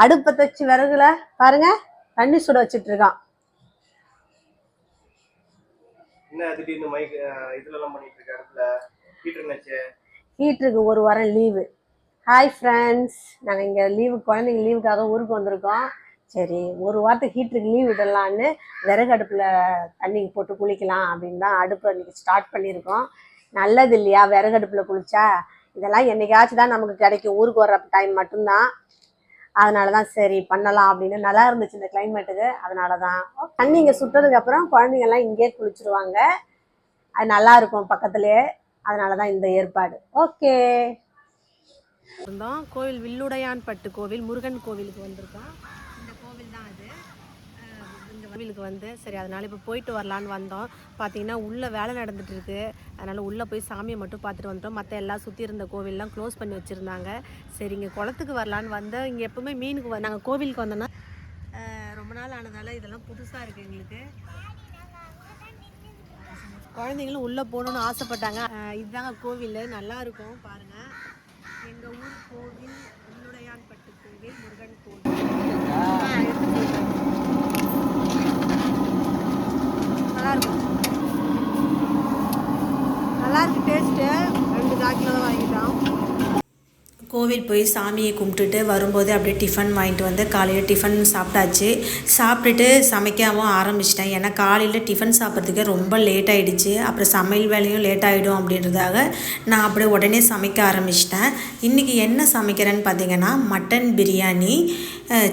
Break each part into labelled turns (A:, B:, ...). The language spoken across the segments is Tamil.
A: அடுப்பை தச்சு விறகுல பாருங்க தண்ணி சுட வச்சிட்டு இருக்கான். ஹீட்டருக்கு ஒரு வாரம் லீவு. ஹாய் ஃப்ரெண்ட்ஸ், நாங்கள் இங்கே லீவு குழந்தைங்க லீவுக்காக ஊருக்கு வந்திருக்கோம். சரி ஒரு வாரத்துக்கு ஹீட்டருக்கு லீவ் விடலான்னு விறகு அடுப்பில் தண்ணி போட்டு குளிக்கலாம் அப்படின்னு தான் அடுப்பை இன்றைக்கி ஸ்டார்ட் பண்ணியிருக்கோம். நல்லது இல்லையா விறகு அடுப்பில் குளிச்சா? இதெல்லாம் என்னைக்காச்சும் தான் நமக்கு கிடைக்கும், ஊருக்கு வர்ற டைம் மட்டும்தான். அதனால தான் சரி பண்ணலாம் அப்படின்னு. நல்லா இருந்துச்சு இந்த கிளைமேட்டுக்கு, அதனால தான். தண்ணி இங்கே சுட்டதுக்கப்புறம் குழந்தைங்கள்லாம் இங்கேயே குளிச்சுருவாங்க, அது நல்லா இருக்கும் பக்கத்துலேயே. அதனால தான் இந்த ஏற்பாடு. ஓகே இருந்தோம். கோவில் வில்லுடையான் பட்டு கோவில், முருகன் கோவிலுக்கு வந்திருக்கோம். இந்த கோவில் தான் அது. இந்த கோவிலுக்கு வந்து சரி அதனால் இப்போ போயிட்டு வரலான்னு வந்தோம். பார்த்தீங்கன்னா உள்ளே வேலை நடந்துட்டு இருக்கு, அதனால் உள்ளே போய் சாமியை மட்டும் பார்த்துட்டு வந்துட்டோம். மற்ற எல்லாம் சுற்றி இருந்த கோவிலெலாம் க்ளோஸ் பண்ணி வச்சுருந்தாங்க. சரி இங்கே குளத்துக்கு வரலான்னு வந்தோம். இங்கே எப்போவுமே மீனுக்கு நாங்கள் கோவிலுக்கு வந்தோன்னா ரொம்ப நாள் ஆனதால் இதெல்லாம் புதுசாக இருக்குது எங்களுக்கு. குழந்தைங்களும் உள்ளே போகணுன்னு ஆசைப்பட்டாங்க. இதுதாங்க கோவில், நல்லாயிருக்கும் பாருங்கள். எங்கள் ஊர் கோவில் வில்லுடையான் பட்டு கோவில், முருகன் கோவில். நல்லாயிருக்கும், நல்லாயிருக்கு டேஸ்ட்டு. 2 கிலோ தான் வாங்கிட்டோம்.
B: கோவில் போய் சாமியை கும்பிட்டுட்டு வரும்போது அப்படியே டிஃபன் வாங்கிட்டு வந்து காலையில் டிஃபன் சாப்பிட்டாச்சு. சாப்பிட்டுட்டு சமைக்கவும் ஆரம்பிச்சிட்டேன். ஏன்னா காலையில் டிஃபன் சாப்பிட்றதுக்கே ரொம்ப லேட் ஆகிடுச்சு. அப்புறம் சமையல் வேலையும் லேட் ஆகிடும் அப்படின்றதாக நான் அப்படியே உடனே சமைக்க ஆரம்பிச்சிட்டேன். இன்றைக்கி என்ன சமைக்கிறேன்னு பார்த்தீங்கன்னா மட்டன் பிரியாணி,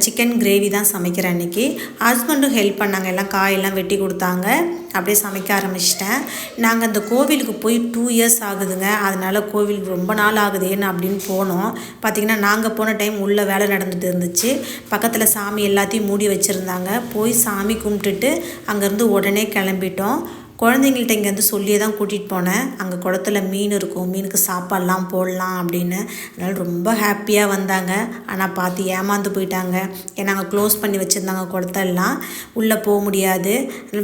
B: சிக்கன் கிரேவி தான் சமைக்கிறேன் இன்றைக்கி. ஹஸ்பண்டும் ஹெல்ப் பண்ணாங்க, எல்லாம் காயெல்லாம் வெட்டி கொடுத்தாங்க. அப்படியே சமைக்க ஆரம்பிச்சிட்டேன். நாங்கள் இந்த கோவிலுக்கு போய் 2 இயர்ஸ் ஆகுதுங்க. அதனால் கோவில் ரொம்ப நாள் ஆகுதுன்னு அப்படின்னு போனோம். பார்த்திங்கன்னா நாங்கள் போன டைம் உள்ள வேலை நடந்துட்டு இருந்துச்சு. பக்கத்தில் சாமி எல்லாத்தையும் மூடி வச்சுருந்தாங்க. போய் சாமி கும்பிட்டுட்டு அங்கேருந்து உடனே கிளம்பிட்டோம். குழந்தைங்கள்ட்ட இங்கேருந்து சொல்லியே தான் கூட்டிகிட்டு போனேன். அங்கே குளத்துல மீன் இருக்கும், மீனுக்கு சாப்பாடெலாம் போடலாம் அப்படின்னு. அதனால் ரொம்ப ஹாப்பியாக வந்தாங்க. ஆனால் பார்த்து ஏமாந்து போயிட்டாங்க. ஏன்னா அங்கே க்ளோஸ் பண்ணி வச்சுருந்தாங்க குளத்தெல்லாம், உள்ளே போக முடியாது.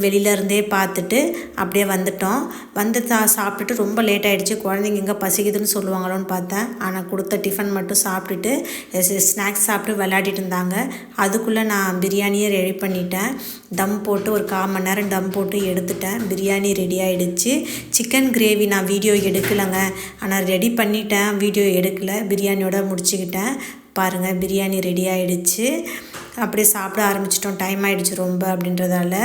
B: வெளியிலேருந்தே பார்த்துட்டு அப்படியே வந்துட்டோம். வந்து சாப்பிட்டுட்டு ரொம்ப லேட் ஆகிடுச்சு. குழந்தைங்க எங்கே பசிக்குதுன்னு சொல்லுவாங்களோன்னு பார்த்தேன். ஆனால் கொடுத்த டிஃபன் மட்டும் சாப்பிட்டுட்டு ஸ்நாக்ஸ் சாப்பிட்டு விளையாடிட்டு இருந்தாங்க. அதுக்குள்ளே நான் பிரியாணியை ரெடி பண்ணிட்டேன். தம் போட்டு ஒரு 1/4 மணி நேரம் தம் போட்டு எடுத்துட்டேன். பிரியாணி ரெடி ஆகிடுச்சு. சிக்கன் கிரேவி நான் வீடியோ எடுக்கலைங்க, ஆனால் ரெடி பண்ணிட்டேன், வீடியோ எடுக்கலை. பிரியாணியோட முடிச்சுக்கிட்டேன். பாருங்கள் பிரியாணி ரெடி ஆகிடுச்சு. அப்படியே சாப்பிட ஆரம்பிச்சிட்டோம். டைம் ஆகிடுச்சு ரொம்ப அப்படின்றதால.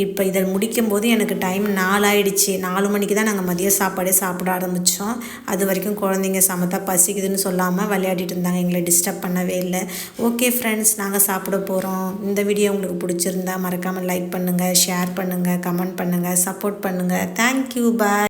B: இப்போ இதை முடிக்கும் போது எனக்கு டைம் 4 ஆகிடுச்சு. 4 மணிக்கு தான் நாங்கள் மதிய சாப்பாடே சாப்பிட ஆரம்பித்தோம். அது வரைக்கும் குழந்தைங்க சமத்தா பசிக்குதுன்னு சொல்லாமல் விளையாடிட்டு இருந்தாங்க, எங்களை டிஸ்டர்ப் பண்ணவே இல்லை. ஓகே ஃப்ரெண்ட்ஸ், நாங்கள் சாப்பிட போகிறோம். இந்த வீடியோ உங்களுக்கு பிடிச்சிருந்தா மறக்காமல் லைக் பண்ணுங்கள், ஷேர் பண்ணுங்கள், கமெண்ட் பண்ணுங்கள், சப்போர்ட் பண்ணுங்கள். தேங்க்யூ, பாய்.